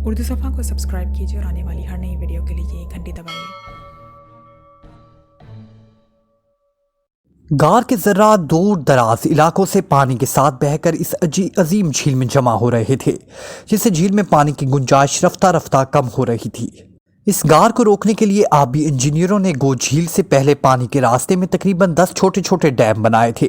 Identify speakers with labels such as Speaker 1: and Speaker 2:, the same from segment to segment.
Speaker 1: उर्दू सफ़ा को सब्सक्राइब कीजिए और आने वाली हर नई वीडियो के लिए घंटी दबाइए।
Speaker 2: गार के ज़र्रात दूर दराज इलाकों से पानी के साथ बहकर इस अजीम झील में जमा हो रहे थे, जिससे झील में पानी की गुंजाइश रफ्ता रफ्ता कम हो रही थी। इस गार को रोकने के लिए आबी इंजीनियरों ने गो झील से पहले पानी के रास्ते में तकरीबन 10 छोटे छोटे डैम बनाए थे।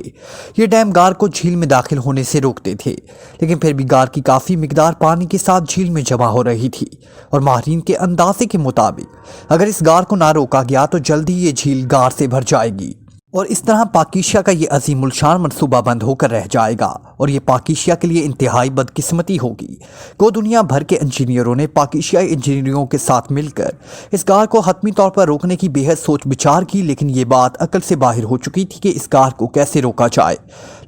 Speaker 2: ये डैम गार को झील में दाखिल होने से रोकते थे, लेकिन फिर भी गार की काफ़ी मिकदार पानी के साथ झील में जमा हो रही थी और माहिरीन के अंदाजे के मुताबिक अगर इस गार को ना रोका गया तो जल्दी ये झील गार से भर जाएगी और इस तरह पाकिस्तान का ये अजीमुल शान मनसूबा बंद होकर रह जाएगा और ये पाकिस्तान के लिए इंतहाई बदकिस्मती होगी। को दुनिया भर के इंजीनियरों ने पाकिस्तानी इंजीनियरों के साथ मिलकर इस गार को हतमी तौर पर रोकने की बेहद सोच विचार की, लेकिन ये बात अकल से बाहर हो चुकी थी कि इस गार को कैसे रोका जाए।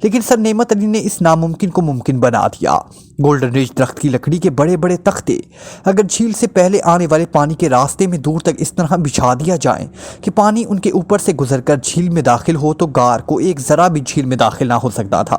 Speaker 2: लेकिन सर नेमत अली ने इस नामुमकिन को मुमकिन बना दिया। गोल्डन रिज दरख्त की लकड़ी के बड़े बड़े तख्ते अगर झील से पहले आने वाले पानी के रास्ते में दूर तक इस तरह बिछा दिया जाए कि पानी उनके ऊपर से गुजरकर झील में दाखिल हो तो गार को एक जरा भी झील में दाखिल ना हो सकता था।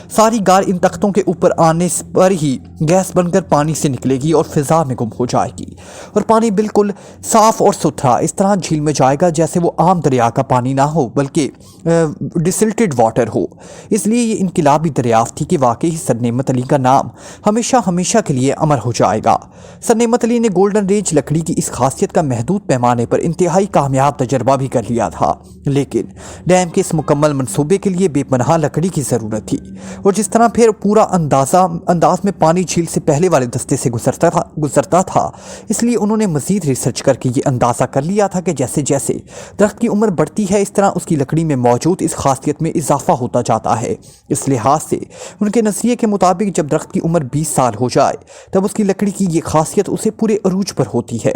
Speaker 2: सारी गार इन तख्तों के ऊपर आने पर ही गैस बनकर पानी से निकलेगी और फिजा में गुम हो जाएगी और पानी बिल्कुल साफ और सुथरा इस तरह झील में जाएगा जैसे वो आम दरिया का पानी ना हो बल्कि डिसिल्टेड वाटर हो। इसलिए ये इनकलाबी दरियाफ्त थी कि वाकई सर नेमत अली का नाम हमेशा हमेशा के लिए अमर हो जाएगा। सर नेमत अली ने गोल्डन रेंज लकड़ी की इस खासियत का महदूद पैमाने पर इंतहाई कामयाब तजर्बा भी कर लिया था, लेकिन डैम के इस मुकम्मल मंसूबे के लिए बेपनाह लकड़ी की ज़रूरत थी और जिस तरह फिर पूरा अंदाज में पानी झील से पहले वाले दस्ते से गुजरता था, इसलिए उन्होंने मज़ीद रिसर्च करके ये अंदाज़ा कर लिया था कि जैसे जैसे दरख्त की उम्र बढ़ती है इस तरह उसकी लकड़ी में मौजूद इस खासियत में इजाफा होता जाता है। इस लिहाज से उनके नज़रिए के मुताबिक जब दरख्त की उम्र 20 साल हो जाए तब उसकी लकड़ी की ये खासियत उसे पूरे अरूज पर होती है।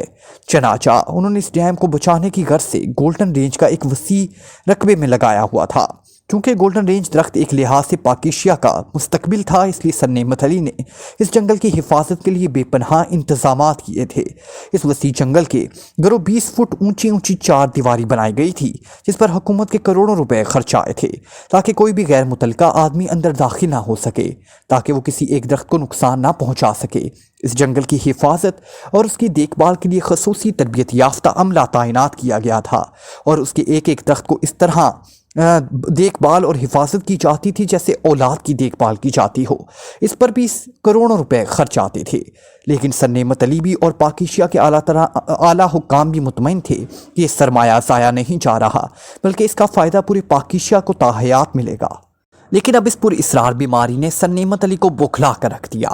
Speaker 2: चनाचा उन्होंने इस डैम को बचाने की गर्ज से गोल्डन रेंज का एक वसी रकबे में लगाया हुआ था। क्योंकि गोल्डन रेंज दरख्त एक लिहाज से पाकिस्तान का मुस्तकबिल था, इसलिए सर नेमत अली ने इस जंगल की हिफाजत के लिए बेपनाह इंतजामात किए थे। इस वसी जंगल के गरो 20 फुट ऊंची ऊंची 4 दीवारी बनाई गई थी, जिस पर हुकूमत के करोड़ों रुपए खर्च आए थे ताकि कोई भी गैर मुतलका आदमी अंदर दाखिल ना हो सके, ताकि वो किसी एक दरख्त को नुकसान ना पहुंचा सके। इस जंगल की हिफाजत और उसकी देखभाल के लिए खसूसी तरबियत याफ्ता अमला तैनात किया गया था और उसके एक एक दरख्त को इस तरह देखभाल और हिफाजत की जाती थी जैसे औलाद की देखभाल की जाती हो। इस पर भी करोड़ों रुपए खर्च आते थे, लेकिन सर नेमत अली भी और पाकिस्तान के आला हुक्काम भी मुतमईन थे कि ये सरमाया ज़ाया नहीं जा रहा बल्कि इसका फ़ायदा पूरे पाकिस्तान को ताहयात मिलेगा। लेकिन अब इस पूरी इसरार बीमारी ने सर नेमत अली को बौखला कर रख दिया।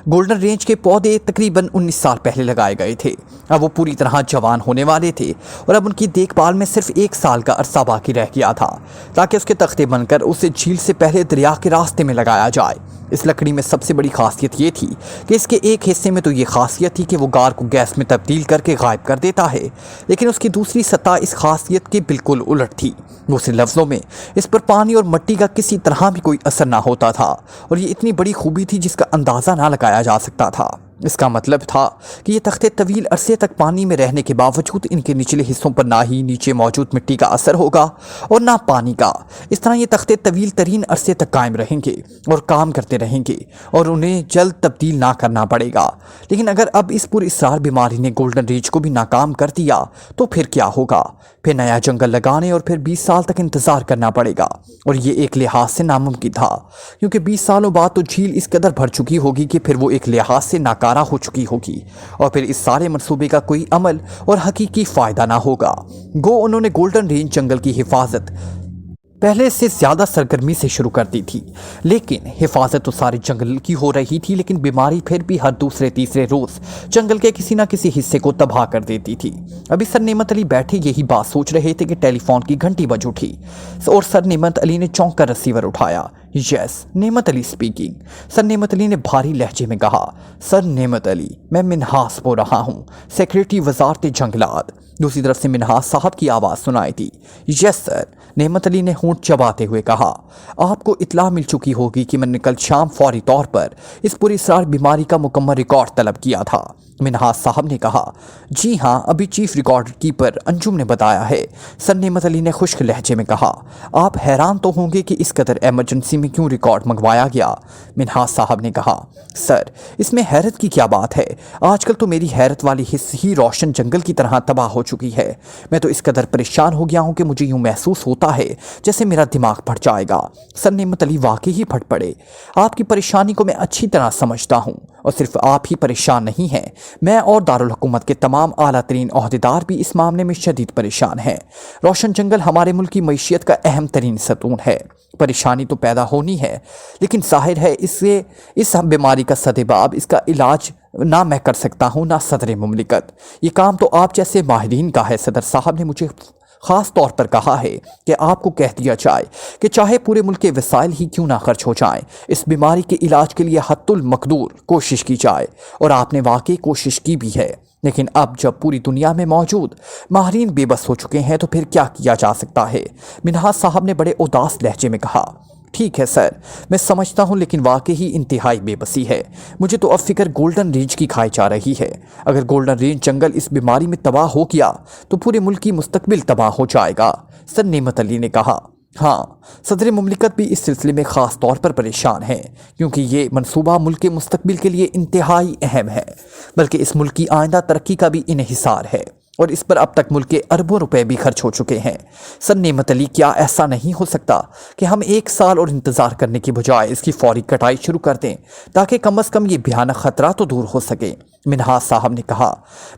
Speaker 2: गोल्डन रेंज के पौधे तकरीबन 19 साल पहले लगाए गए थे, अब वो पूरी तरह जवान होने वाले थे और अब उनकी देखभाल में सिर्फ 1 साल का अरसा बाकी रह गया था ताकि उसके तख्ते बनकर उसे झील से पहले दरिया के रास्ते में लगाया जाए। इस लकड़ी में सबसे बड़ी खासियत ये थी कि इसके एक हिस्से में तो ये खासियत थी कि वो गार को गैस में तब्दील करके गायब कर देता है, लेकिन उसकी दूसरी सतह इस खासियत के बिल्कुल उलट थी। दूसरे लफ्ज़ों में इस पर पानी और मिट्टी का किसी तरह भी कोई असर ना होता था और ये इतनी बड़ी खूबी थी जिसका अंदाज़ा ना लगाया जा सकता था। इसका मतलब था कि ये तख्ते तवील अरसे तक पानी में रहने के बावजूद इनके निचले हिस्सों पर ना ही नीचे मौजूद मिट्टी का असर होगा और ना पानी का। इस तरह ये तख्ते तवील तरीन अरसे तक कायम रहेंगे और काम करते रहेंगे और उन्हें जल्द तब्दील ना करना पड़ेगा। लेकिन अगर अब इस पूरी इसरार बीमारी ने गोल्डन रेंज को भी नाकाम कर दिया तो फिर क्या होगा? फिर नया जंगल लगाने और फिर 20 साल तक इंतज़ार करना पड़ेगा और ये एक लिहाज से नामुमकिन था, क्योंकि 20 सालों बाद तो झील इस कदर भर चुकी होगी कि फिर वो एक लिहाज से नाकारा हो चुकी होगी और फिर इस सारे मंसूबे का कोई अमल और हकीकी फ़ायदा ना होगा। गो उन्होंने गोल्डन रेंज जंगल की हिफाजत पहले से ज़्यादा सरगर्मी से शुरू कर दी थी, लेकिन हिफाजत तो सारे जंगल की हो रही थी, लेकिन बीमारी फिर भी हर दूसरे तीसरे रोज़ जंगल के किसी न किसी हिस्से को तबाह कर देती थी। अभी सर नेमत अली बैठे यही बात सोच रहे थे कि टेलीफोन की घंटी बज उठी और सर नेमत अली ने चौंक कर रिसीवर उठाया। यस, नेमत अली स्पीकिंग। सर नेमत अली ने भारी लहजे में कहा, सर नेमत अली, मैं मिन्हास बोल रहा हूँ, सेक्रेटरी वजारत जंगलात। दूसरी तरफ से मिन्हास साहब की आवाज़ सुनाई थी। यस सर, नेमत अली ने होंठ चबाते हुए कहा, आपको इत्ला मिल चुकी होगी कि मैंने कल शाम फौरी तौर पर इस पूरी इसरार बीमारी का मुकम्मल रिकॉर्ड तलब किया था। मिन्हास साहब ने कहा, जी हाँ, अभी चीफ रिकॉर्ड कीपर अंजुम ने बताया है। सर नेमत अली ने खुश्क लहजे में कहा, आप हैरान तो होंगे कि इस कदर एमरजेंसी में क्यों रिकॉर्ड मंगवाया गया? मिन्हाज साहब ने कहा, सर इसमें हैरत की क्या बात है? आजकल तो मेरी हैरत वाली हिस्स ही रोशन जंगल की तरह तबाह हो चुकी है। मैं तो इस कदर परेशान हो गया हूँ कि मुझे यूँ महसूस होता है जैसे मेरा दिमाग फट जाएगा। सर नेमत अली वाकई ही फट पड़े। आपकी परेशानी को मैं अच्छी तरह समझता हूँ और सिर्फ आप ही परेशान नहीं हैं, मैं और दारुल हुकूमत के तमाम आला तरीन ओहदेदार भी इस मामले में शदीद परेशान हैं। रोशन जंगल हमारे मुल्क की मईशियत का अहम तरीन सतून है। परेशानी तो पैदा होनी है, लेकिन जाहिर है इस बीमारी का सदेबाब, इसका इलाज ना मैं कर सकता हूँ ना सदर मुमलिकत। ये काम तो आप जैसे माहिरीन का है। सदर साहब ने मुझे ख़ास तौर पर कहा है कि आपको कह दिया जाए कि चाहे पूरे मुल्क के वसाइल ही क्यों ना खर्च हो जाएं, इस बीमारी के इलाज के लिए हत्तुल मकदूर कोशिश की जाए। और आपने वाकई कोशिश की भी है, लेकिन अब जब पूरी दुनिया में मौजूद माहिरीन बेबस हो चुके हैं तो फिर क्या किया जा सकता है? मिन्हाज साहब ने बड़े उदास लहजे में कहा, ठीक है सर, मैं समझता हूँ, लेकिन वाकई ही इंतहाई बेबसी है। मुझे तो अब फिक्र गोल्डन रेंज की खाई जा रही है। अगर गोल्डन रेंज जंगल इस बीमारी में तबाह हो गया तो पूरे मुल्क की मुस्तकबिल तबाह हो जाएगा। सर नेमत अली ने कहा, हाँ, सदर मुमलिकत भी इस सिलसिले में ख़ास तौर पर परेशान है, क्योंकि ये मनसूबा मुल्क के मुस्तकबिल के लिए इंतहाई अहम है, बल्कि इस मुल्क की आइंदा तरक्की का भी इन्हिसार है, और इस पर अब तक मुल्क के अरबों रुपए भी खर्च हो चुके हैं। सर नेमत अली, क्या ऐसा नहीं हो सकता कि हम 1 साल और इंतज़ार करने की बजाय इसकी फौरी कटाई शुरू कर दें, ताकि कम अज़ कम ये भयानक ख़तरा तो दूर हो सके? मिन्हाज साहब ने कहा,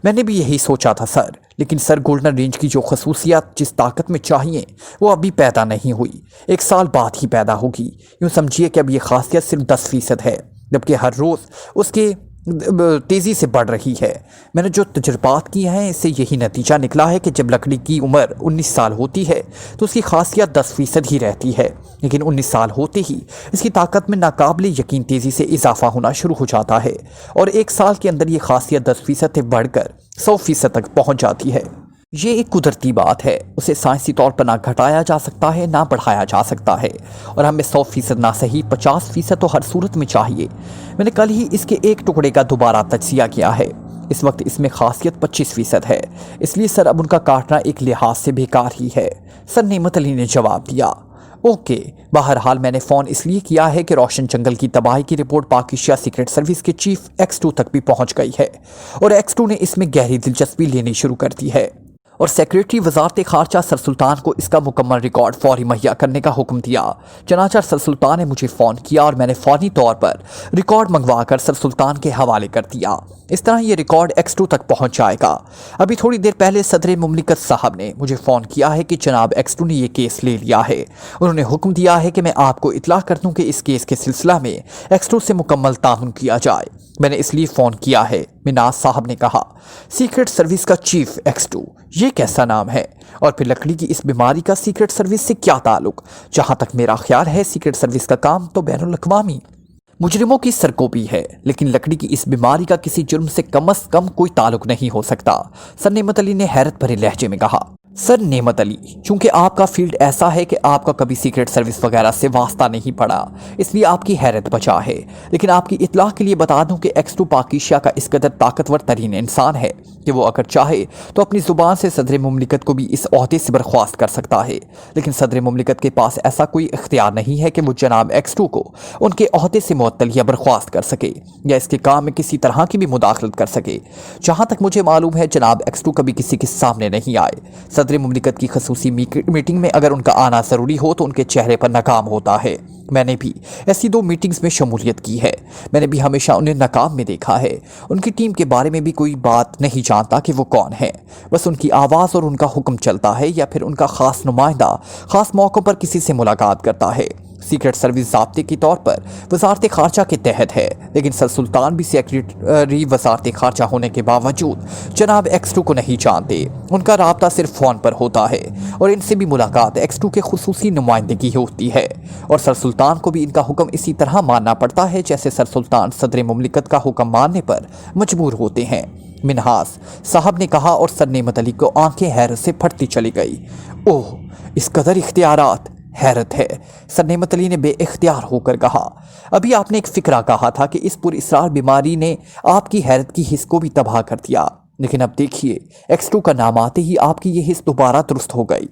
Speaker 2: मैंने भी यही सोचा था सर, लेकिन सर गोल्डन रेंज की जो खसूसियात जिस ताकत में चाहिए वो अभी पैदा नहीं हुई, 1 साल बाद ही पैदा होगी। यूँ समझिए कि अब ये खासियत सिर्फ 10% है, जबकि हर रोज़ उसके तेज़ी से बढ़ रही है। मैंने जो तजुर्बात किए हैं इससे यही नतीजा निकला है कि जब लकड़ी की उम्र 19 साल होती है तो उसकी खासियत 10% ही रहती है, लेकिन 19 साल होते ही इसकी ताकत में नाकाबिले यकीन तेज़ी से इजाफा होना शुरू हो जाता है, और 1 साल के अंदर ये खासियत 10% से बढ़कर 100% तक पहुँच जाती है। ये एक कुदरती बात है, उसे साइंसी तौर पर ना घटाया जा सकता है ना बढ़ाया जा सकता है, और हमें 100% ना सही 50% तो हर सूरत में चाहिए। मैंने कल ही इसके एक टुकड़े का दोबारा तजज़िया किया है। इस वक्त इसमें खासियत 25% है, इसलिए सर अब उनका काटना एक लिहाज से बेकार ही है। सर नेमत अली ने जवाब दिया, ओके, बहरहाल मैंने फ़ोन इसलिए किया है कि रोशन जंगल की तबाही की रिपोर्ट पाकिस्तान सीक्रेट सर्विस के चीफ X2 तक भी पहुंच गई है, और X2 ने इसमें गहरी दिलचस्पी लेनी शुरू कर दी है, और सेक्रेटरी वजारत खारजा सर सुल्तान को इसका मुकम्मल रिकॉर्ड फौरी मुहैया करने का हुक्म दिया। चनाचा सर सुल्तान ने मुझे फ़ोन किया और मैंने फौरी तौर पर रिकॉर्ड मंगवा कर सर सुल्तान के हवाले कर दिया। इस तरह ये रिकॉर्ड X2 तक पहुंच जाएगा। अभी थोड़ी देर पहले सदर मुमलिकत साहब ने मुझे फ़ोन किया है कि जनाब X2 ने ये केस ले लिया है। उन्होंने हुक्म दिया है कि मैं आपको इतला कर दूँ कि इस केस के सिलसिला में X2 से मुकम्मल ताउन किया जाए। मैंने इसलिए फ़ोन किया है। मिन्हाज साहब ने कहा, सीक्रेट सर्विस का चीफ X2, ये कैसा नाम है? और फिर लकड़ी की इस बीमारी का सीक्रेट सर्विस से क्या ताल्लुक? जहाँ तक मेरा ख्याल है सीक्रेट सर्विस का काम तो बैनुल अक़वामी मुजरिमों की सरकोबी है, लेकिन लकड़ी की इस बीमारी का किसी जुर्म से कम अज़ कम कोई ताल्लुक नहीं हो सकता। सर नेमत अली ने हैरत भरे लहजे में कहा, सर नेमत अली, चूंकि आपका फील्ड ऐसा है कि आपका कभी सीक्रेट सर्विस वगैरह से वास्ता नहीं पड़ा, इसलिए आपकी हैरत बचा है, लेकिन आपकी इतला के लिए बता दूं कि X2 पाकिस्तान का इस कदर ताकतवर तरीन इंसान है कि वो अगर चाहे तो अपनी ज़ुबान से सदर मुमलिकत को भी इस ओहदे से बर्खास्त कर सकता है, लेकिन सदर मुमलिकत के पास ऐसा कोई इख्तियार नहीं है कि वो जनाब X2 को उनके ओहदे से मुअत्तल या बर्खास्त कर सके या इसके काम में किसी तरह की भी मुदाखलत कर सके। जहाँ तक मुझे मालूम है जनाब X2 कभी किसी के सामने नहीं आए। सदर मुमलिकत की खसूसी मीटिंग में अगर उनका आना ज़रूरी हो तो उनके चेहरे पर नाकाम होता है। मैंने भी ऐसी 2 मीटिंग्स में शमूलियत की है। मैंने भी हमेशा उन्हें नाकाम में देखा है। उनकी टीम के बारे में भी कोई बात नहीं जानता कि वो कौन है, बस उनकी आवाज़ और उनका हुक्म चलता है, या फिर उनका ख़ास नुमाइंदा ख़ास मौक़ों पर किसी से मुलाकात करता है। सीक्रेट सर्विस ज़ाब्ते के तौर पर वजारत खारजा के तहत है, लेकिन सर सुल्तान भी सेक्रेटरी वजारत खारजा होने के बावजूद जनाब X2 को नहीं जानते। उनका राब्ता सिर्फ फ़ोन पर होता है और इनसे भी मुलाकात X2 के खुसूसी नुमाइंदगी होती है, और सर सुल्तान को भी इनका हुक्म इसी तरह मानना पड़ता है जैसे सर सुल्तान सदर मुमलिकत का हुक्म मानने पर मजबूर होते हैं। मिन्हाज साहब ने कहा, और सर नेमत अली को आंखें हैरत से फटती चली गई। ओह, इस कदर इख्तियारात, हैरत है। सर नेमत अली ने बेइख्तियार होकर कहा, अभी आपने एक फ़िक्रा कहा था कि इस पुरअसरार बीमारी ने आपकी हैरत की हिस्स को भी तबाह कर दिया, लेकिन अब देखिए X2 का नाम आते ही आपकी ये हिस्स दोबारा दुरुस्त हो गई,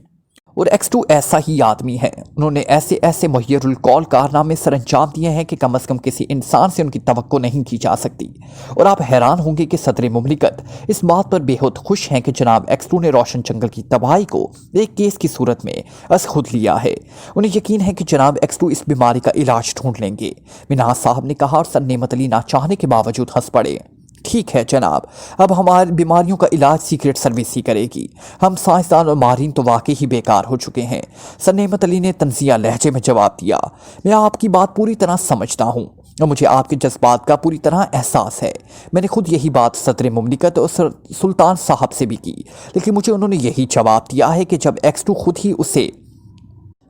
Speaker 2: اور X2 ایسا ہی آدمی ہے۔ انہوں نے ایسے محیر القول کارنامے سر انجام دیے ہیں کہ کم از کم کسی انسان سے ان کی توقع نہیں کی جا سکتی۔ اور آپ حیران ہوں گے کہ صدر مملکت اس بات پر بے حد خوش ہیں کہ جناب X2 نے روشن جنگل کی تباہی کو ایک کیس کی صورت میں از خود لیا ہے۔ انہیں یقین ہے کہ جناب X2 اس بیماری کا علاج ڈھونڈ لیں گے، منہاج صاحب نے کہا، اور سر نعمت علی نہ چاہنے کے باوجود ہنس پڑے۔ ٹھیک ہے جناب، اب ہماری بیماریوں کا علاج سیکرٹ سروس ہی کرے گی، ہم سائنسدان اور ماہرین تو واقعی ہی بیکار ہو چکے ہیں۔ سر نعمت علی نے طنزیہ لہجے میں جواب دیا، میں آپ کی بات پوری طرح سمجھتا ہوں اور مجھے آپ کے جذبات کا پوری طرح احساس ہے۔ میں نے خود یہی بات صدر مملکت اور سلطان صاحب سے بھی کی، لیکن مجھے انہوں نے یہی جواب دیا ہے کہ جب X2 خود ہی اسے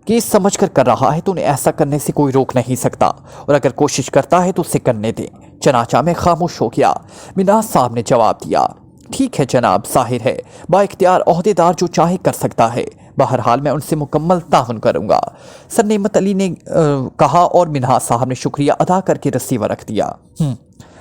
Speaker 2: کیس سمجھ کر رہا ہے تو انہیں ایسا کرنے سے کوئی روک نہیں سکتا، اور اگر کوشش کرتا ہے تو اسے کرنے دیں۔ چنانچہ میں خاموش ہو گیا۔ منہاج صاحب نے جواب دیا، ٹھیک ہے جناب، ظاہر ہے با اختیار عہدیدار جو چاہے کر سکتا ہے، بہرحال میں ان سے مکمل تعاون کروں گا، سر نعمت علی نے کہا، اور منہاج صاحب نے شکریہ ادا کر کے رسیور رکھ دیا۔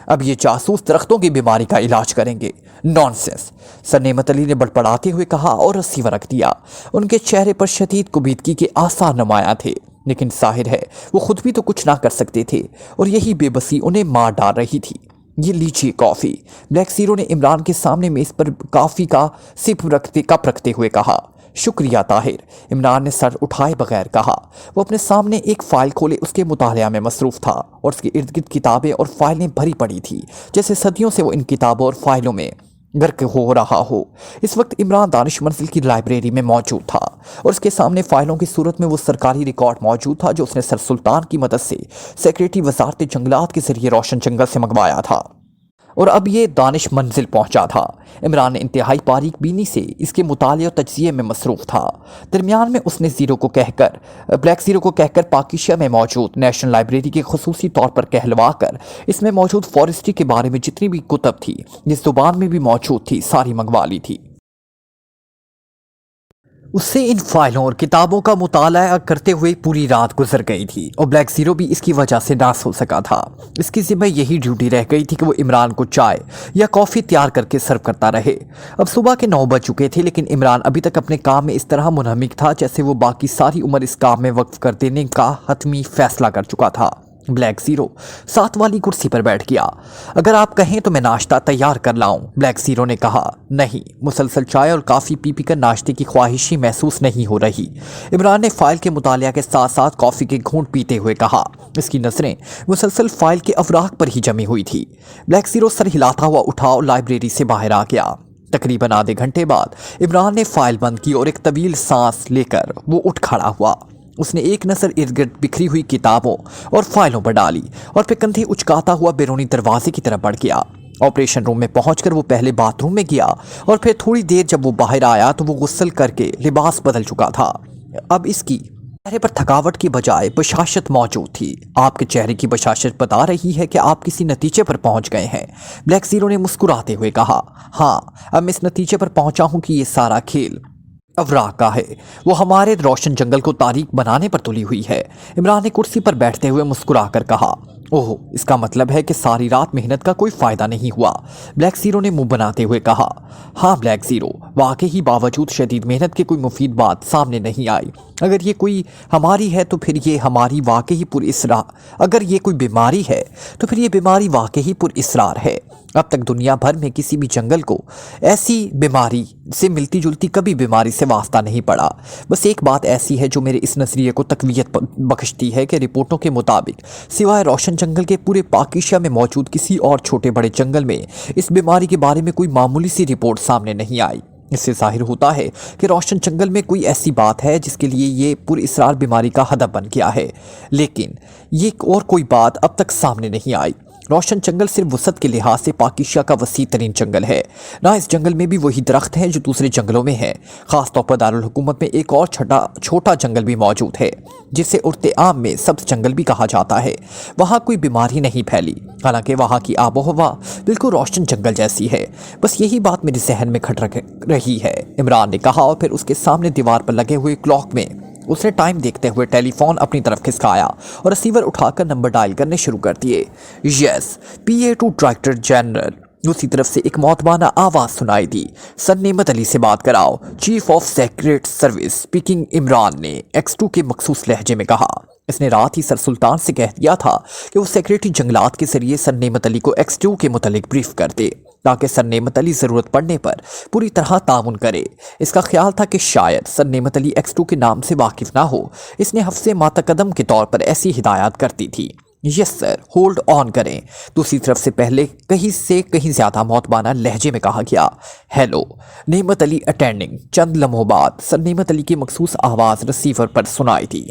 Speaker 2: اب یہ جاسوس درختوں کی بیماری کا علاج کریں گے؟ نانسنس، سر نعمت علی نے بڑبڑاتے ہوئے کہا اور رسیور رکھ دیا۔ ان کے چہرے پر شدید کبیدگی کے آثار نمایاں تھے، لیکن ظاہر ہے وہ خود بھی تو کچھ نہ کر سکتے تھے، اور یہی بے بسی انہیں مار ڈال رہی تھی۔ یہ لیجیے کافی، بلیک زیرو نے عمران کے سامنے میز پر کافی کا کپ رکھتے ہوئے کہا۔ شکریہ طاہر، عمران نے سر اٹھائے بغیر کہا۔ وہ اپنے سامنے ایک فائل کھولے اس کے مطالعہ میں مصروف تھا، اور اس کے ارد گرد کتابیں اور فائلیں بھری پڑی تھی، جیسے صدیوں سے وہ ان کتابوں اور فائلوں میں غرق ہو رہا ہو۔ اس وقت عمران دانش منزل کی لائبریری میں موجود تھا، اور اس کے سامنے فائلوں کی صورت میں وہ سرکاری ریکارڈ موجود تھا جو اس نے سر سلطان کی مدد سے سیکریٹری وزارت جنگلات کے ذریعے روشن جنگل سے منگوایا تھا، اور اب یہ دانش منزل پہنچا تھا۔ عمران انتہائی باریک بینی سے اس کے مطالعے اور تجزیے میں مصروف تھا۔ درمیان میں اس نے بلیک زیرو کو کہہ کر پاکیشیا میں موجود نیشنل لائبریری کے خصوصی طور پر کہلوا کر اس میں موجود فارسٹری کے بارے میں جتنی بھی کتب تھی جس زبان میں بھی موجود تھی ساری منگوا لی تھی۔ اس سے ان فائلوں اور کتابوں کا مطالعہ کرتے ہوئے پوری رات گزر گئی تھی، اور بلیک زیرو بھی اس کی وجہ سے نہ سو سکا تھا۔ اس کی ذمہ یہی ڈیوٹی رہ گئی تھی کہ وہ عمران کو چائے یا کافی تیار کر کے سرو کرتا رہے۔ اب صبح کے 9 بج چکے تھے، لیکن عمران ابھی تک اپنے کام میں اس طرح منہمک تھا جیسے وہ باقی ساری عمر اس کام میں وقف کر دینے کا حتمی فیصلہ کر چکا تھا۔ بلیک زیرو ساتھ والی کرسی پر بیٹھ گیا۔ اگر آپ کہیں تو میں ناشتہ تیار کر لاؤں؟ بلیک زیرو نے کہا۔ نہیں، مسلسل چائے اور کافی پی کر ناشتے کی خواہش ہی محسوس نہیں ہو رہی، عمران نے فائل کے مطالعہ کے ساتھ ساتھ کافی کے گھونٹ پیتے ہوئے کہا۔ اس کی نظریں مسلسل فائل کے اوراق پر ہی جمی ہوئی تھی۔ بلیک زیرو سر ہلاتا ہوا اٹھا اور لائبریری سے باہر آ گیا۔ تقریباً آدھے گھنٹے بعد عمران نے فائل بند کی اور ایک طویل سانس لے کر وہ اٹھ کھڑا ہوا۔ اس نے ایک نظر ارد گرد بکھری ہوئی کتابوں اور فائلوں پر ڈالی، اور پھر کندھے اچکاتا ہوا بیرونی دروازے کی طرف بڑھ گیا۔ آپریشن روم میں پہنچ کر وہ پہلے باتھ روم میں گیا، اور پھر تھوڑی دیر جب وہ باہر آیا تو وہ غسل کر کے لباس بدل چکا تھا۔ اب اس کی چہرے پر تھکاوٹ کی بجائے بشاشت موجود تھی۔ آپ کے چہرے کی بشاشت بتا رہی ہے کہ آپ کسی نتیجے پر پہنچ گئے ہیں، بلیک زیرو نے مسکراتے ہوئے کہا۔ ہاں، اب میں اس نتیجے پر پہنچا ہوں کہ یہ سارا کھیل اوراق کا ہے، وہ ہمارے روشن جنگل کو تاریک بنانے پر تلی ہوئی ہے۔ عمران نے کرسی پر بیٹھتے ہوئے مسکرا کر کہا۔ اوہ، اس کا مطلب ہے کہ ساری رات محنت کا کوئی فائدہ نہیں ہوا، بلیک زیرو نے منہ بناتے ہوئے کہا۔ ہاں بلیک زیرو، واقعی باوجود شدید محنت کے کوئی مفید بات سامنے نہیں آئی۔ اگر یہ کوئی ہماری ہے تو پھر یہ ہماری واقعی اگر یہ کوئی بیماری ہے تو پھر یہ بیماری واقعی پر اسرار ہے۔ اب تک دنیا بھر میں کسی بھی جنگل کو ایسی بیماری سے ملتی جلتی کبھی بیماری سے واسطہ نہیں پڑا۔ بس ایک بات ایسی ہے جو میرے اس نظریے کو تقویت بخشتی ہے کہ رپورٹوں کے مطابق سوائے روشن جنگل کے پورے پاکیشیا میں موجود کسی اور چھوٹے بڑے جنگل میں اس بیماری کے بارے میں کوئی معمولی سی رپورٹ سامنے نہیں آئی۔ اس سے ظاہر ہوتا ہے کہ روشن جنگل میں کوئی ایسی بات ہے جس کے لیے یہ پر اسرار بیماری کا ہدف بن گیا ہے، لیکن یہ اور کوئی بات اب تک سامنے نہیں آئی۔ روشن جنگل صرف وسعت کے لحاظ سے پاکیشیا کا وسیع ترین جنگل ہے، نہ اس جنگل میں بھی وہی درخت ہیں جو دوسرے جنگلوں میں ہیں۔ خاص طور پر دارالحکومت میں ایک اور چھوٹا جنگل بھی موجود ہے جسے عرف عام میں سبز جنگل بھی کہا جاتا ہے۔ وہاں کوئی بیماری نہیں پھیلی، حالانکہ وہاں کی آب و ہوا بالکل روشن جنگل جیسی ہے۔ بس یہی بات میرے ذہن میں کھٹ رہی ہے، عمران نے کہا، اور پھر اس کے سامنے دیوار پر لگے ہوئے کلاک میں اس نے ٹائم دیکھتے ہوئے ٹیلی فون اپنی طرف کھسکایا اور ریسیور اٹھا کر نمبر ڈائل کرنے شروع کر دیے۔ یس، PA ٹو ڈائریکٹر جنرل दूसरी तरफ से एक मौतबाना आवाज सुनाई दी। सर नेमत अली से बात कराओ। Chief of secret service speaking Imran ने X2 के मखसूस लहजे में कहा। इसने रात ही सर सुल्तान से कह दिया था कि वो सेक्रेटरी जंगलात के जरिए सर नेमत अली को X2 के मुतालिक ब्रीफ कर दे ताकि सर नेमत अली ज़रूरत पड़ने पर पूरी तरह ताउन करे। इसका ख्याल था कि शायद सर नेमत अली X2 के नाम से वाकिफ ना हो, इसने हफ्से मातकदम के तौर पर ऐसी हिदायत करती थी। यस सर, होल्ड ऑन करें। दूसरी तरफ से पहले कहीं से कहीं ज्यादा मौतबाना लहजे में कहा गया। हेलो, नेमत अली अटेंडिंग। चंद लम्हों बाद सर नेमत अली की मखसूस आवाज़ रिसीवर पर सुनाई दी।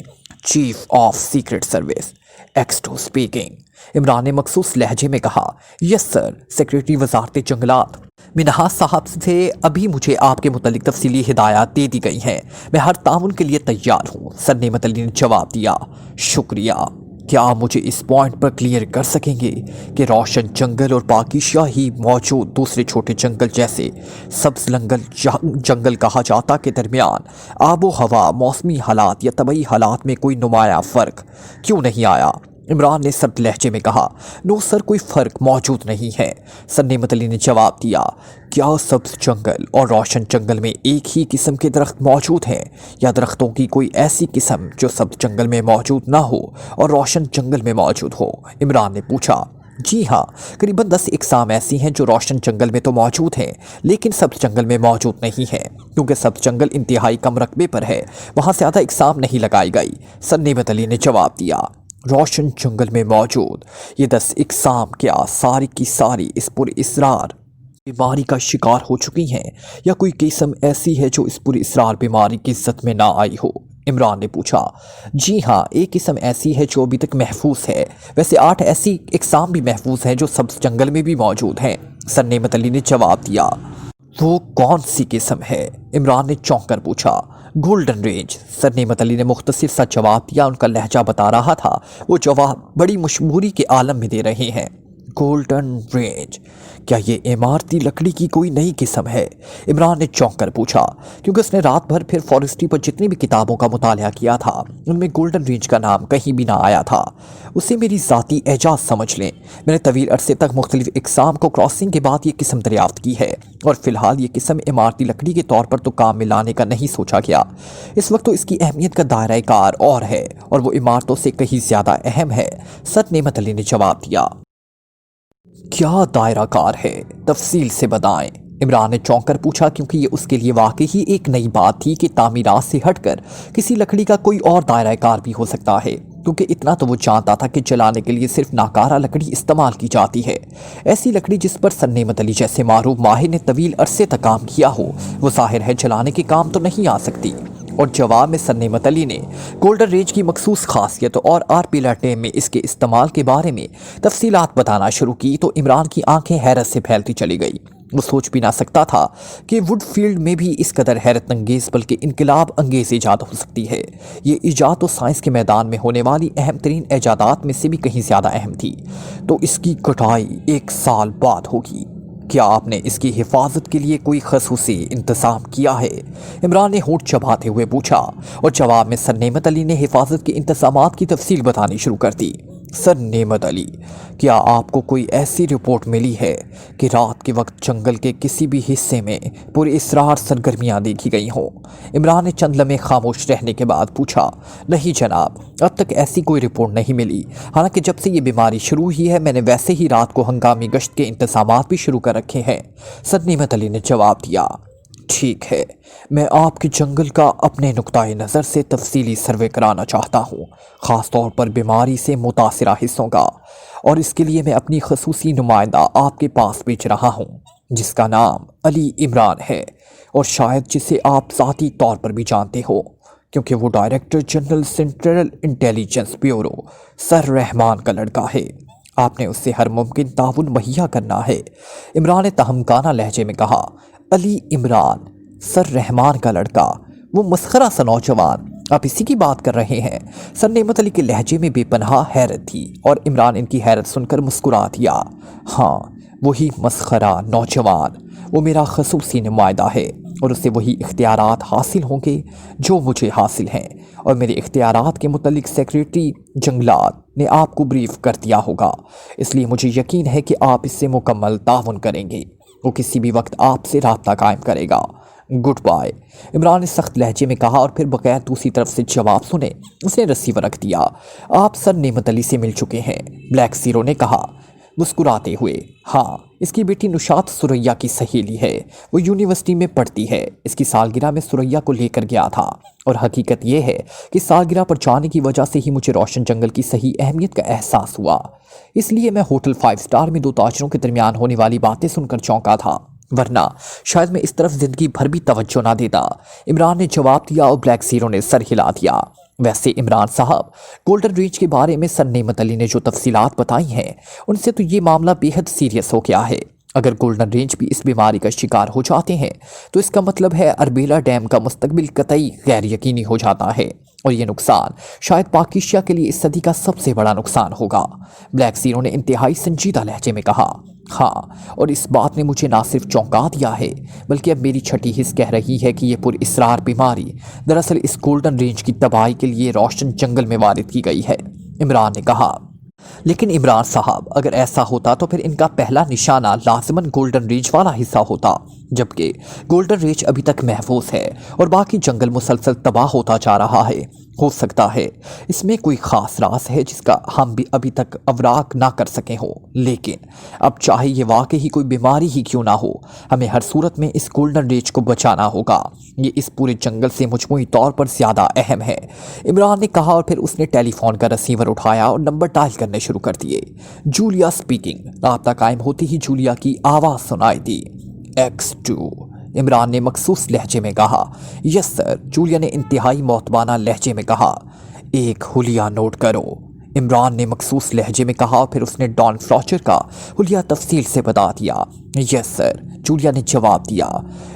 Speaker 2: Chief of secret service X2 speaking. Imran ने मखसूस लहजे में कहा। यस सर, सेक्रेटरी वजारत जंगलात मिनहास साहब से अभी मुझे आपके मुतालिक तफसीली हिदायत दे दी गई हैं। मैं हर ताउन के लिए तैयार हूँ, सर नेमत अली ने जवाब दिया। शुक्रिया। क्या आप मुझे इस पॉइंट पर क्लियर कर सकेंगे कि रोशन जंगल और पाकिशा ही मौजूद दूसरे छोटे जंगल जैसे सब्ज जंगल कहा जाता के दरमियान आबो हवा, मौसमी हालात या तबई हालात में कोई नुमाया फ़र्क क्यों नहीं आया? इमरान ने सर्द लहजे में कहा। नो सर, कोई फ़र्क मौजूद नहीं है। सर नेमत अली ने जवाब दिया। क्या सब्ज जंगल और रोशन जंगल में एक ही किस्म के दरख्त मौजूद हैं या दरख्तों की कोई ऐसी किस्म जो सब्ज जंगल में मौजूद ना हो और रोशन जंगल में मौजूद हो? इमरान ने पूछा। जी हाँ, करीबन 10 इकसाम ऐसी हैं जो रोशन जंगल में तो मौजूद हैं लेकिन सब्ज जंगल में मौजूद नहीं है, क्योंकि सब्ज जंगल इंतहाई कम रकबे पर है, वहाँ ज़्यादा इकसाम नहीं लगाई गई। सर नेमत अली ने जवाब दिया। रोशन जंगल में मौजूद ये 10 इकसाम क्या सारी की सारी इस पूरे इसरार बीमारी का शिकार हो चुकी हैं या कोई किस्म ऐसी है जो इस पूरी इसरार बीमारी की इज्जत में ना आई हो? इमरान ने पूछा। जी हाँ, एक किस्म ऐसी है जो अभी तक महफूज है। वैसे 8 ऐसी इकसाम भी महफूज हैं जो सब्ज जंगल में भी मौजूद हैं। सर नेमत अली ने जवाब दिया। वो कौन सी किस्म है? इमरान ने चौंक कर पूछा। Golden range. सर नेमत अली ने मुख्तसर सा जवाब दिया। उनका लहजा बता रहा था वो जवाब बड़ी मशहूरी के आलम में दे रहे हैं। गोल्डन रेंज, क्या ये इमारती लकड़ी की कोई नई किस्म है? इमरान ने चौंक कर पूछा, क्योंकि उसने रात भर फिर फॉरेस्ट्री पर जितनी भी किताबों का मुतालिया किया था उनमें गोल्डन रेंज का नाम कहीं भी ना आया था। उसे मेरी ज़ाती एजाज समझ लें। मैंने तवील अरसे तक मुख्तलिफ इकसाम को क्रॉसिंग के बाद ये किस्म दरियाफ्त की है और फ़िलहाल ये किस्म इमारती लकड़ी के तौर पर तो काम में लाने का नहीं सोचा गया। इस वक्त तो इसकी अहमियत का दायरा कार और है और वो इमारतों से कहीं ज़्यादा अहम है। सर नेमत अली ने जवाब दिया। क्या दायरा कार है? तफसील से बताएं। इमरान ने चौंक कर पूछा, क्योंकि ये उसके लिए वाकई ही एक नई बात थी कि तामीरात से हटकर किसी लकड़ी का कोई और दायरा कार भी हो सकता है, क्योंकि इतना तो वो जानता था कि जलाने के लिए सिर्फ नाकारा लकड़ी इस्तेमाल की जाती है। ऐसी लकड़ी जिस पर सर नेमत अली जैसे मारूफ माहिर ने तवील अरसे तक काम किया हो वो जाहिर है जलाने के काम तो नहीं आ सकती। और जवाब में सर नेमत अली ने गोल्डन रेंज की मखसूस खासियत और आरपी लाटेम में इसके इस्तेमाल के बारे में तफसीलात बताना शुरू की तो इमरान की आंखें हैरत से फैलती चली गई। वो सोच भी ना सकता था कि वुडफील्ड में भी इस कदर हैरत अंगेज बल्कि इनकलाब अंगेज ईजाद हो सकती है। ये ईजाद तो साइंस के मैदान में होने वाली अहम तरीन ईजादात में से भी कहीं ज़्यादा अहम थी। तो इसकी कटाई 1 साल बाद होगी। क्या आपने इसकी हिफाजत के लिए कोई खसूसी इंतज़ाम किया है? इमरान ने होंठ चबाते हुए पूछा और जवाब में सर नेमत अली ने हिफाजत के इंतज़ामात की तफसील बतानी शुरू कर दी। सर नेमत अली, क्या आपको कोई ऐसी रिपोर्ट मिली है कि रात के वक्त जंगल के किसी भी हिस्से में पूरी इसरार सरगर्मियाँ देखी गई हों? इमरान ने चंद लम्हे खामोश रहने के बाद पूछा। नहीं जनाब, अब तक ऐसी कोई रिपोर्ट नहीं मिली। हालांकि जब से ये बीमारी शुरू हुई है मैंने वैसे ही रात को हंगामी गश्त के इंतज़ामात भी शुरू कर रखे हैं। सर नेमत अली ने जवाब दिया। ठीक है, मैं आपके जंगल का अपने नुक्ताए नज़र से तफसीली सर्वे कराना चाहता हूँ, ख़ास तौर पर बीमारी से मुतासिरा हिस्सों का, और इसके लिए मैं अपनी खसूसी नुमाइंदा आपके पास भेज रहा हूँ जिसका नाम अली इमरान है और शायद जिसे आप ज़ाती तौर पर भी जानते हो क्योंकि वो director general central intelligence bureau sir Rahman का लड़का है। आपने उससे हर मुमकिन ताउन मुहैया करना है। इमरान ने तहमकाना लहजे में कहा। अली इमरान, सर रहमान का लड़का, वो मस्खरा सा नौजवान, आप इसी की बात कर रहे हैं? सर नेमत अली के लहजे में बेपनाह हैरत थी और इमरान इनकी हैरत सुनकर मुस्कुरा दिया। हाँ, वही मस्खरा नौजवान, वो मेरा खसूसी नुमाइंदा है اور اسے وہی اختیارات حاصل ہوں گے جو مجھے حاصل ہیں، اور میرے اختیارات کے متعلق سیکریٹری جنگلات نے آپ کو بریف کر دیا ہوگا، اس لیے مجھے یقین ہے کہ آپ اس سے مکمل تعاون کریں گے۔ وہ کسی بھی وقت آپ سے رابطہ قائم کرے گا۔ گڈ بائے، عمران نے سخت لہجے میں کہا، اور پھر بغیر دوسری طرف سے جواب سنے اس نے رسیور رکھ دیا۔ آپ سر نعمت علی سے مل چکے ہیں، بلیک زیرو نے کہا مسکراتے ہوئے۔ ہاں، اس کی بیٹی نشاط سریا کی سہیلی ہے، وہ یونیورسٹی میں پڑھتی ہے۔ اس کی سالگرہ میں سریا کو لے کر گیا تھا، اور حقیقت یہ ہے کہ سالگرہ پر جانے کی وجہ سے ہی مجھے روشن جنگل کی صحیح اہمیت کا احساس ہوا، اس لیے میں ہوٹل 5 اسٹار میں 2 تاجروں کے درمیان ہونے والی باتیں سن کر چونکا تھا، ورنہ شاید میں اس طرف زندگی بھر بھی توجہ نہ دیتا۔ عمران نے جواب دیا، اور بلیک زیرو نے سر ہلا دیا۔ ویسے عمران صاحب، گولڈن ریچ کے بارے میں سر نعمت علی نے جو تفصیلات بتائی ہیں ان سے تو یہ معاملہ بے حد سیریس ہو گیا ہے۔ اگر گولڈن رینج بھی اس بیماری کا شکار ہو جاتے ہیں تو اس کا مطلب ہے اربیلا ڈیم کا مستقبل قطعی غیر یقینی ہو جاتا ہے، اور یہ نقصان شاید پاک ایشیا کے لیے اس صدی کا سب سے بڑا نقصان ہوگا۔ بلیک زیرو نے انتہائی سنجیدہ لہجے میں کہا۔ ہاں، اور اس بات نے مجھے نہ صرف چونکا دیا ہے بلکہ اب میری چھٹی حس کہہ رہی ہے کہ یہ پر اسرار بیماری دراصل اس گولڈن رینج کی تباہی کے لیے روشن جنگل میں وارد کی گئی ہے، عمران نے کہا۔ لیکن عمران صاحب، اگر ایسا ہوتا تو پھر ان کا پہلا نشانہ لازماً گولڈن ریچ والا حصہ ہوتا، جبکہ گولڈن ریچ ابھی تک محفوظ ہے اور باقی جنگل مسلسل تباہ ہوتا جا رہا ہے۔ ہو سکتا ہے اس میں کوئی خاص راز ہے جس کا ہم بھی ابھی تک ابراق نہ کر سکے ہوں، لیکن اب چاہے یہ واقعی کوئی بیماری ہی کیوں نہ ہو، ہمیں ہر صورت میں اس گولڈن ریچ کو بچانا ہوگا۔ یہ اس پورے جنگل سے مجموعی طور پر زیادہ اہم ہے، عمران نے کہا، اور پھر اس نے ٹیلی فون کا رسیور اٹھایا اور نمبر ڈائل کرنے شروع کر دیے۔ Julia speaking. رابطہ قائم ہوتی ہی جولیا کی آواز سنائی دی۔ X2، عمران نے مخصوص لہجے میں کہا۔ یس سر، جولیا نے انتہائی معتبانہ لہجے میں کہا۔ ایک حلیہ نوٹ کرو، عمران نے مخصوص لہجے میں کہا، پھر اس نے ڈان فلاچر کا حلیہ تفصیل سے بتا دیا۔ یس سر، جولیا نے جواب دیا۔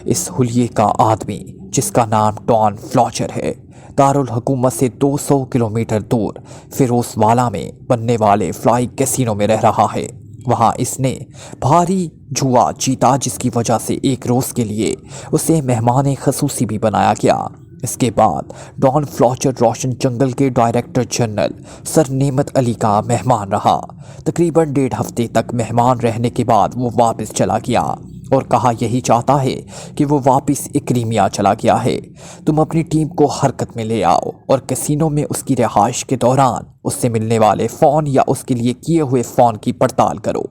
Speaker 2: اس حلیے کا آدمی جس کا نام ڈان فلاچر ہے دارالحکومت سے 200 کلومیٹر دور فیروز والا میں بننے والے فلائی کیسینو میں رہ رہا ہے۔ وہاں اس نے بھاری جوا جیتا، جس کی وجہ سے ایک روز کے لیے اسے مہمان خصوصی بھی بنایا گیا۔ اس کے بعد ڈان فلاچر روشن جنگل کے ڈائریکٹر جنرل سر نعمت علی کا مہمان رہا۔ تقریباً 1.5 ہفتے تک مہمان رہنے کے بعد وہ واپس چلا گیا اور کہا یہی چاہتا ہے کہ وہ واپس اکریمیا چلا گیا ہے۔ تم اپنی ٹیم کو حرکت میں لے آؤ اور کسینو میں اس کی رہائش کے دوران اس سے ملنے والے فون یا اس کے لیے کیے ہوئے فون کی پڑتال کرو۔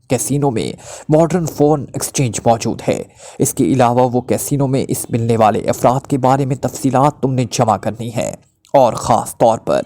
Speaker 2: کیسینو میں ماڈرن فون ایکسچینج موجود ہے۔ اس کے علاوہ وہ کیسینو میں اس ملنے والے افراد کے بارے میں تفصیلات تم نے جمع کرنی ہے، اور خاص طور پر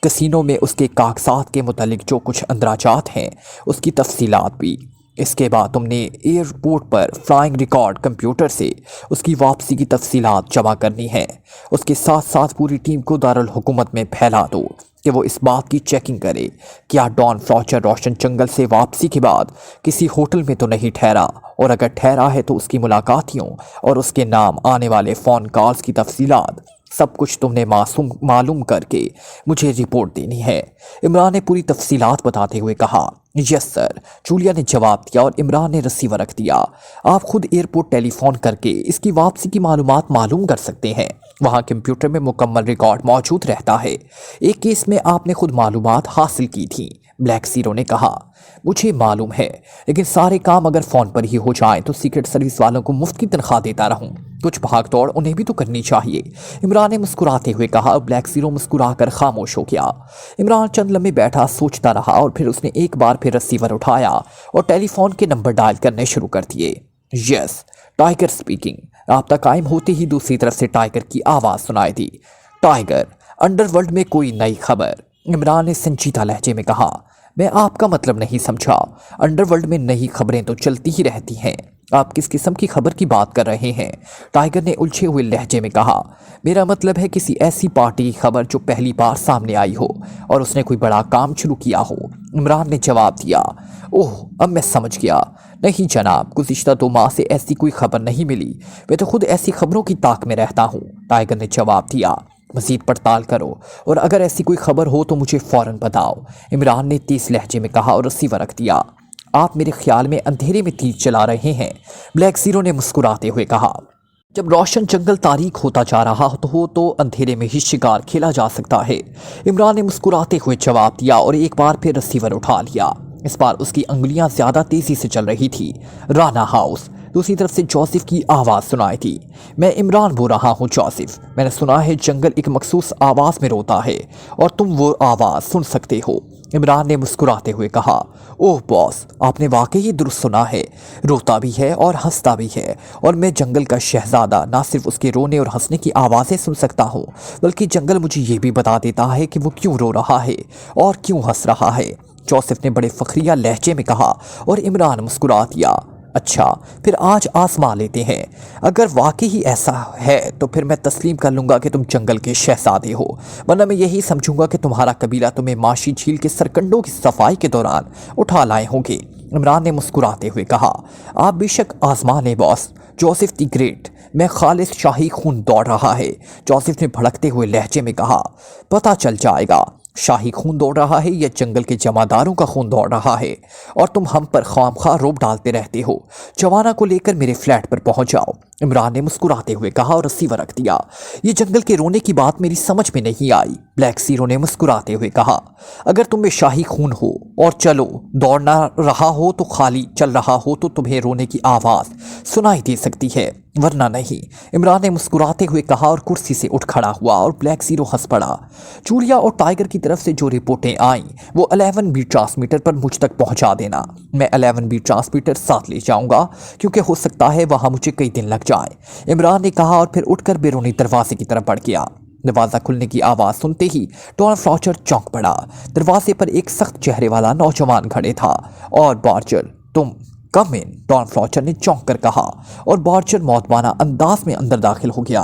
Speaker 2: کیسینو میں اس کے کاغذات کے متعلق جو کچھ اندراجات ہیں اس کی تفصیلات بھی۔ اس کے بعد تم نے ایئرپورٹ پر فلائنگ ریکارڈ کمپیوٹر سے اس کی واپسی کی تفصیلات جمع کرنی ہے۔ اس کے ساتھ ساتھ پوری ٹیم کو دارالحکومت میں پھیلا دو کہ وہ اس بات کی چیکنگ کرے کیا ڈان فلاچر روشن جنگل سے واپسی کے بعد کسی ہوٹل میں تو نہیں ٹھہرا، اور اگر ٹھہرا ہے تو اس کی ملاقاتیوں اور اس کے نام آنے والے فون کالز کی تفصیلات سب کچھ تم نے معلوم کر کے مجھے رپورٹ دینی ہے، عمران نے پوری تفصیلات بتاتے ہوئے کہا۔ یس سر، جولیا نے جواب دیا، اور عمران نے رسیور رکھ دیا۔ آپ خود ایئرپورٹ ٹیلی فون کر کے اس کی واپسی کی معلومات معلوم کر سکتے ہیں، وہاں کمپیوٹر میں مکمل ریکارڈ موجود رہتا ہے۔ ایک کیس میں آپ نے خود معلومات حاصل کی تھی، بلیک زیرو نے کہا۔ مجھے معلوم ہے، لیکن سارے کام اگر فون پر ہی ہو جائیں تو سیکرٹ سروس والوں کو مفت کی تنخواہ دیتا رہوں، کچھ بھاگ دوڑ انہیں بھی تو کرنی چاہیے، عمران نے مسکراتے ہوئے کہا۔ بلیک زیرو مسکرا کر خاموش ہو گیا۔ عمران چند لمحے بیٹھا سوچتا رہا، اور پھر اس نے ایک بار پھر رسیور اٹھایا اور ٹیلی فون کے نمبر ڈائل کرنے شروع کر دیے۔ یس، ٹائیگر سپیکنگ۔ رابطہ قائم ہوتے ہی دوسری طرف سے ٹائیگر کی آواز سنائی دی۔ ٹائیگر، انڈر ورلڈ میں کوئی نئی خبر؟ عمران نے سنجیدہ لہجے میں کہا۔ میں آپ کا مطلب نہیں سمجھا۔ انڈر ورلڈ میں نئی خبریں تو چلتی ہی رہتی ہیں، آپ کس قسم کی خبر کی بات کر رہے ہیں؟ ٹائیگر نے الجھے ہوئے لہجے میں کہا۔ میرا مطلب ہے کسی ایسی پارٹی کی خبر جو پہلی بار سامنے آئی ہو اور اس نے کوئی بڑا کام شروع کیا ہو، عمران نے جواب دیا۔ اوہ، اب میں سمجھ گیا۔ نہیں جناب، گزشتہ 2 ماہ سے ایسی کوئی خبر نہیں ملی، میں تو خود ایسی خبروں کی طاق میں رہتا ہوں، ٹائیگر نے جواب دیا۔ مزید پڑتال کرو، اور اگر ایسی کوئی خبر ہو تو مجھے فوراً بتاؤ، عمران نے تیز لہجے میں کہا اور رسیور رکھ دیا۔ آپ میرے خیال میں اندھیرے میں تیر چلا رہے ہیں، بلیک زیرو نے مسکراتے ہوئے کہا۔ जब रोशन जंगल तारीक होता जा रहा हो तो अंधेरे में ही शिकार खेला जा सकता है। इमरान ने मुस्कुराते हुए जवाब दिया और एक बार फिर रिसीवर उठा लिया। इस बार उसकी अंगुलियां ज्यादा तेजी से चल रही थी। राना हाउस। दूसरी तरफ से जोसेफ की आवाज़ सुनाई थी। मैं इमरान बोल रहा हूँ जोसेफ। मैंने सुना है जंगल एक मखसूस आवाज़ में रोता है और तुम वो आवाज़ सुन सकते हो। इमरान ने मुस्कुराते हुए कहा, ओह बॉस, आपने वाकई दुरुस्त सुना है। रोता भी है और हंसता भी है, और मैं जंगल का शहजादा ना सिर्फ उसके रोने और हंसने की आवाज़ें सुन सकता हूँ, बल्कि जंगल मुझे ये भी बता देता है कि वो क्यों रो रहा है और क्यों हंस रहा है। जोसेफ ने बड़े फखरिया लहजे में कहा और इमरान मुस्कुरा दिया। अच्छा, फिर आज आजमा लेते हैं। अगर वाकई ही ऐसा है तो फिर मैं तस्लीम कर लूँगा कि तुम जंगल के शहजादे हो, वरना मैं यही समझूंगा कि तुम्हारा कबीला तुम्हें माशी झील के सरकंडों की सफाई के दौरान उठा लाए होंगे। इमरान ने मुस्कुराते हुए कहा, आप बेशक आजमा लें बॉस। जोसेफ द ग्रेट, मैं खालिस शाही खून दौड़ रहा है। जोसेफ ने भड़कते हुए लहजे में कहा, पता चल जाएगा शाही खून दौड़ रहा है या जंगल के जमादारों का खून दौड़ रहा है, और तुम हम पर खामखा रोब डालते रहते हो। जवाना को लेकर मेरे फ्लैट पर पहुंच जाओ। इमरान ने मुस्कुराते हुए कहा और रिसीवर रख दिया। ये जंगल के रोने की बात मेरी समझ में नहीं आई। ब्लैक सीरो ने मुस्कुराते हुए कहा, अगर तुम में शाही खून हो और चलो दौड़ना रहा हो तो खाली चल रहा हो तो तुम्हें रोने की आवाज़ सुनाई दे सकती है, वरना नहीं। इमरान ने मुस्कुराते हुए कहा और कुर्सी से उठ खड़ा हुआ और ब्लैक सीरो हंस पड़ा। जूलिया और टाइगर की तरफ से जो रिपोर्टें आईं वो 11B ट्रांसमीटर पर मुझ तक पहुंचा देना। मैं 11B ट्रांसमीटर साथ ले जाऊंगा क्योंकि हो सकता है वहां मुझे कई दिन लग जाए। इमरान ने कहा और फिर उठकर बैरूनी दरवाजे की तरफ बढ़ गया। दरवाजा खुलने की आवाज़ सुनते ही डॉन फ्लॉचर चौंक पड़ा। दरवाजे पर एक सख्त चेहरे वाला नौजवान खड़े था और बार्चर, तुम कम इन, डॉन फ्लॉचर ने चौंक कर कहा और बार्चर मौतबाना अंदाज में अंदर दाखिल हो गया।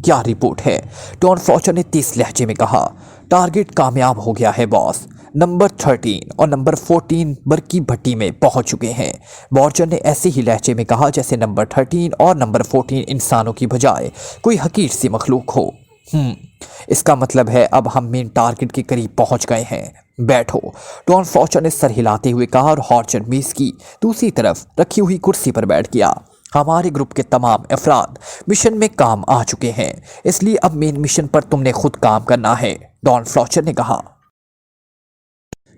Speaker 2: क्या रिपोर्ट है? डॉन फ्लॉचर ने तेज लहजे में कहा, टारगेट कामयाब हो गया है बॉस। नंबर 13 और नंबर 14 बरकी भट्टी में पहुंच चुके हैं। बार्चर ने ऐसे ही लहजे में कहा जैसे नंबर 13 और नंबर 14 इंसानों की बजाय कोई हकीर सी मखलूक हो। इसका मतलब है अब हम मेन टारगेट के करीब पहुंच गए हैं। बैठो, डॉन फ्लॉचर ने सर हिलाते हुए कहा और हॉर्चर मेज की दूसरी तरफ रखी हुई कुर्सी पर बैठ गया। हमारे ग्रुप के तमाम अफराद मिशन में काम आ चुके हैं, इसलिए अब मेन मिशन पर तुमने खुद काम करना है, डॉन फ्लॉचर ने कहा।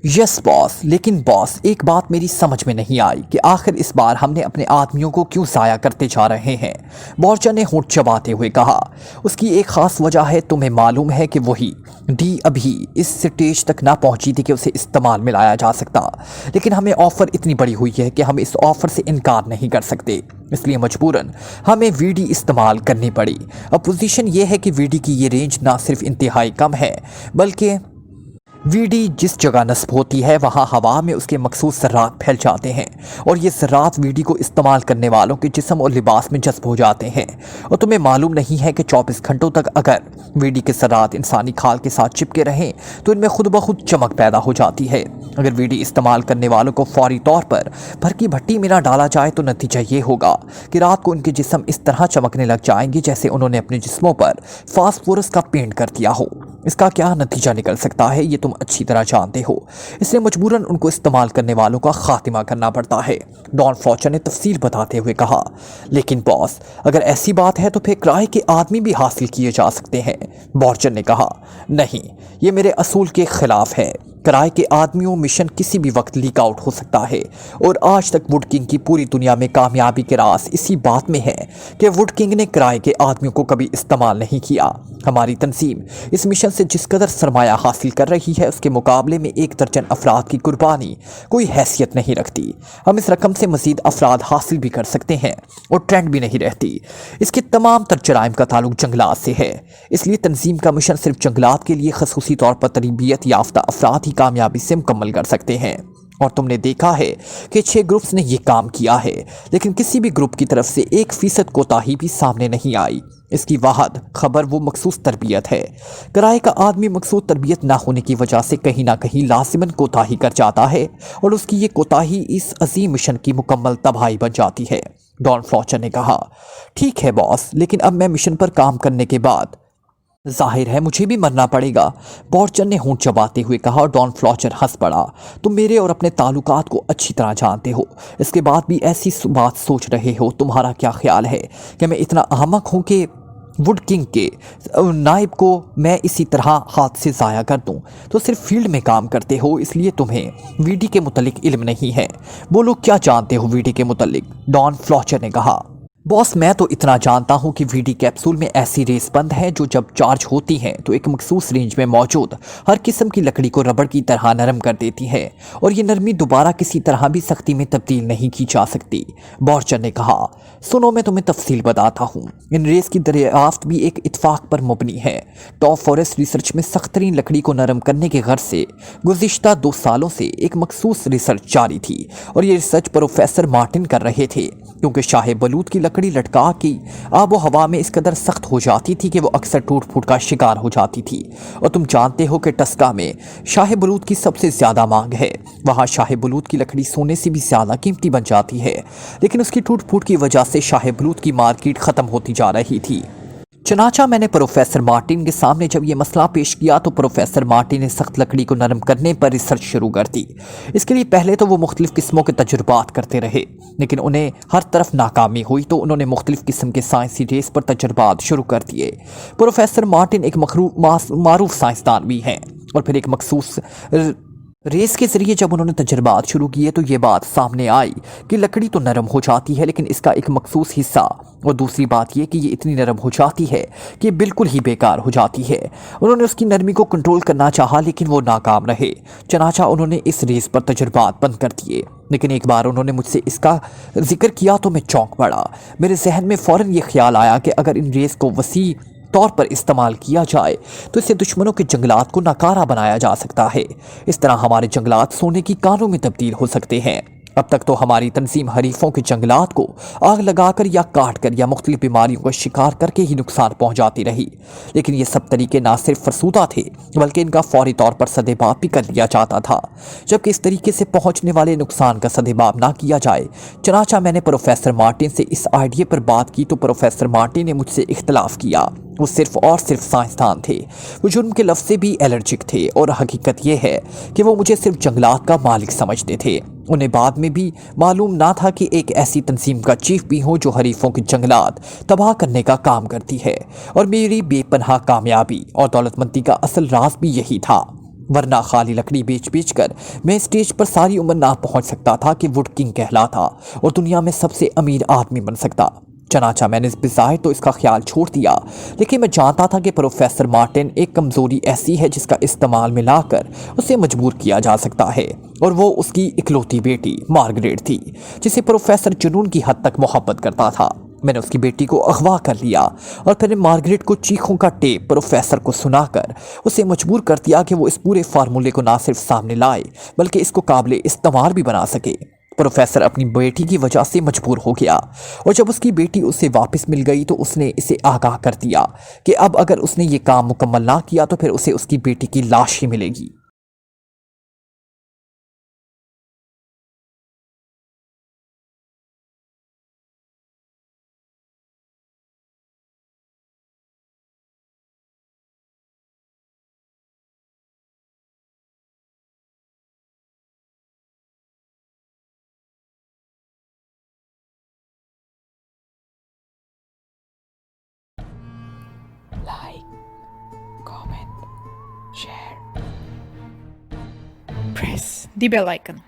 Speaker 2: यस बॉस, लेकिन बॉस एक बात मेरी समझ में नहीं आई कि आखिर इस बार हमने अपने आदमियों को क्यों ज़ाया करते जा रहे हैं। बार्चर ने होंठ चबाते हुए कहा, उसकी एक ख़ास वजह है। तुम्हें मालूम है कि वही डी अभी इस स्टेज तक ना पहुंची थी कि उसे इस्तेमाल में लाया जा सकता, लेकिन हमें ऑफ़र इतनी बड़ी हुई है कि हम इस ऑफ़र से इनकार नहीं कर सकते, इसलिए मजबूरन हमें वीडी इस्तेमाल करनी पड़ी। अब पोजीशन ये है कि वीडी की ये रेंज ना सिर्फ इंतहाई कम है, बल्कि वीडी जिस जगह नस्ब होती है वहाँ हवा में उसके मखसूस ज़र्रात फैल जाते हैं और ये ज़र्रात वीडी को इस्तेमाल करने वालों के जिस्म और लिबास में जज्ब हो जाते हैं। और तुम्हें मालूम नहीं है कि 24 घंटों तक अगर वीडी के ज़र्रात इंसानी खाल के साथ चिपके रहें तो इनमें खुद ब खुद चमक पैदा हो जाती है। अगर वीडी इस्तेमाल करने वालों को फौरी तौर पर भरकी भट्टी में ना डाला जाए तो नतीजा ये होगा कि रात को उनके जिस्म इस तरह चमकने लग जाएंगे जैसे उन्होंने अपने जिस्मों पर फास्फोरस का पेंट कर दिया हो। इसका क्या नतीजा निकल सकता है ये तुम अच्छी तरह जानते हो, इसलिए मजबूरन उनको इस्तेमाल करने वालों का खात्मा करना पड़ता है, डॉन फ्लॉचर ने तफसील बताते हुए कहा। लेकिन बॉस, अगर ऐसी बात है तो फिर किराए के आदमी भी हासिल किए जा सकते हैं, बार्चर ने कहा। नहीं, ये मेरे असूल के खिलाफ है। किराए के आदमियों मिशन किसी भी वक्त लीक आउट हो सकता है और आज तक वुड किंग की पूरी दुनिया में कामयाबी के राज इसी बात में है कि वुड किंग ने किराए के आदमियों को कभी इस्तेमाल नहीं किया। हमारी तंजीम इस मिशन से जिस कदर सरमाया हासिल कर रही है उसके मुकाबले में 1 दर्जन अफराद की कुर्बानी कोई हैसियत नहीं रखती। हम इस रकम से मजीद अफराद हासिल भी कर सकते हैं और ट्रेंड भी नहीं रहती। इसके तमाम तर जराइम का ताल्लुक जंगलात से है, इसलिए तंजीम का मिशन सिर्फ जंगलात के लिए खसूसी तौर पर तरबियत याफ्ता अफराद ही कामयाबी से मुकम्मल कर सकते हैं। और तुमने देखा है कि 6 ग्रुप्स ने यह काम किया है, लेकिन किसी भी ग्रुप की तरफ से 1% कोताही भी सामने नहीं आई। इसकी वाहद खबर वो मखसूस तरबियत है। किराए का आदमी मखसूस तरबियत ना होने की वजह से कहीं ना कहीं लाजिमन कोताही कर जाता है और उसकी ये कोताही इस अजीम मिशन की मुकम्मल तबाही बन जाती है, डॉन फ्लॉचर ने कहा। ठीक है बॉस, लेकिन अब मैं मिशन पर काम करने के बाद जाहिर है मुझे भी मरना पड़ेगा, बॉर्चन ने होंठ चबाते हुए कहा और डॉन फ्लॉचर हंस पड़ा। तुम मेरे और अपने ताल्लुकात को अच्छी तरह जानते हो, इसके बाद भी ऐसी बात सोच रहे हो। तुम्हारा क्या ख्याल है कि मैं इतना अहमक हूं कि वुड किंग के नायब को मैं इसी तरह हाथ से ज़ाया कर दूं? तो सिर्फ फील्ड में काम करते हो इसलिए तुम्हें वीडी के मुतल्लिक इल्म नहीं है। बोलो क्या जानते हो वीडी के मुतल्लिक? डॉन फ्लॉचर ने कहा। बॉस मैं तो इतना जानता हूँ कि वीडी कैप्सूल में ऐसी रेस बंद है जो जब चार्ज होती हैं तो एक मखसूस रेंज में मौजूद हर किस्म की लकड़ी को रबड़ की तरह नरम कर देती है और ये नरमी दोबारा किसी तरह भी सख्ती में तब्दील नहीं की जा सकती। बॉर्चर ने कहा। सुनो मैं तुम्हें तफसील बताता हूँ। इन रेस की दरियाफ्त भी एक इत्फाक पर मुबनी है। टॉप फॉरेस्ट रिसर्च में सख्त तरीन लकड़ी को नरम करने के गर्ज से गुज़िश्ता 2 सालों से एक मखसूस रिसर्च जारी थी और ये रिसर्च प्रोफेसर मार्टिन कर रहे थे, क्योंकि शाह बलूत की लकड़ी लटका की आबो हवा में इस कदर सख्त हो जाती थी कि वो अक्सर टूट फूट का शिकार हो जाती थी। और तुम जानते हो कि टस्का में शाह बलूत की सबसे ज़्यादा मांग है। वहाँ शाह बलूत की लकड़ी सोने से भी ज़्यादा कीमती बन जाती है, लेकिन उसकी टूट फूट की वजह से शाह बलूत की मार्केट ख़त्म होती जा रही थी। चनाचा मैंने प्रोफेसर मार्टिन के सामने जब ये मसला पेश किया तो प्रोफेसर मार्टिन ने सख्त लकड़ी को नरम करने पर रिसर्च शुरू कर दी। इसके लिए पहले तो वो मुख्तलिफ किस्मों के तजुर्बात करते रहे, लेकिन उन्हें हर तरफ नाकामी हुई तो उन्होंने मुख्तलिफ किस्म के साइंसी रेस पर तजुर्बात शुरू कर दिए। प्रोफेसर मार्टिन एक मारूफ साइंसदान भी हैं और फिर एक मखसूस रेस के जरिए जब उन्होंने तजर्बात शुरू किए तो ये बात सामने आई कि लकड़ी तो नरम हो जाती है लेकिन इसका एक मखसूस हिस्सा, और दूसरी बात ये कि ये इतनी नरम हो जाती है कि बिल्कुल ही बेकार हो जाती है। उन्होंने उसकी नरमी को कंट्रोल करना चाहा लेकिन वो नाकाम रहे। चनाचा उन्होंने इस रेस पर तजर्बात बंद कर दिए, लेकिन एक बार उन्होंने मुझसे इसका जिक्र किया तो मैं चौंक पड़ा। मेरे जहन में फ़ौरन ये ख्याल आया कि अगर इन रेस को वसी तौर पर इस्तेमाल किया जाए तो इससे दुश्मनों के जंगलात को नाकारा बनाया जा सकता है। इस तरह हमारे जंगलात सोने की कानों में तब्दील हो सकते हैं। अब तक तो हमारी तंजीम हरीफों के जंगलात को आग लगाकर या काट कर या मुख्तलिफ बीमारियों का शिकार करके ही नुकसान पहुंचाती रही, लेकिन ये सब तरीके ना सिर्फ फरसूदा थे बल्कि इनका फौरी तौर पर सदेबाब भी कर लिया जाता था। जबकि इस तरीके से पहुंचने वाले नुकसान का सदेबाब ना किया जाए। चनाचा मैंने प्रोफेसर मार्टिन से इस आइडिया पर बात की तो प्रोफेसर मार्टिन ने मुझसे इख्तलाफ किया। वो सिर्फ और सिर्फ साइंसदान थे, वो जुर्म के लफ्ज़ से भी एलर्जिक थे और हकीकत ये है कि वो मुझे सिर्फ जंगलात का मालिक समझते थे। उन्हें बाद में भी मालूम ना था कि एक ऐसी तंजीम का चीफ भी हो जो हरीफों के जंगलात तबाह करने का काम करती है, और मेरी बेपनाह कामयाबी और दौलतमंदी का असल राज भी यही था। वरना खाली लकड़ी बेच बेच कर मैं स्टेज पर सारी उम्र ना पहुंच सकता था कि वुड किंग कहलाता और दुनिया में सबसे अमीर आदमी बन सकता। चनाचा मैंने बिज़ाहिर तो इसका ख्याल छोड़ दिया, लेकिन मैं जानता था कि प्रोफेसर मार्टिन एक कमज़ोरी ऐसी है जिसका इस्तेमाल मिलाकर उसे मजबूर किया जा सकता है, और वो उसकी इकलौती बेटी मार्गरेट थी जिसे प्रोफेसर जुनून की हद तक मोहब्बत करता था। मैंने उसकी बेटी को अगवा कर लिया और फिर मार्गरेट को चीखों का टेप प्रोफेसर को सुनाकर उसे मजबूर कर दिया कि वो इस पूरे फार्मूले को ना सिर्फ सामने लाए बल्कि इसको काबिल इस्तेमाल भी बना सके। प्रोफेसर अपनी बेटी की वजह से मजबूर हो गया, और जब उसकी बेटी उसे वापस मिल गई तो उसने इसे आगाह कर दिया कि अब अगर उसने ये काम मुकम्मल ना किया तो फिर उसे उसकी बेटी की लाश ही मिलेगी।
Speaker 1: Like, comment, share, press the bell icon.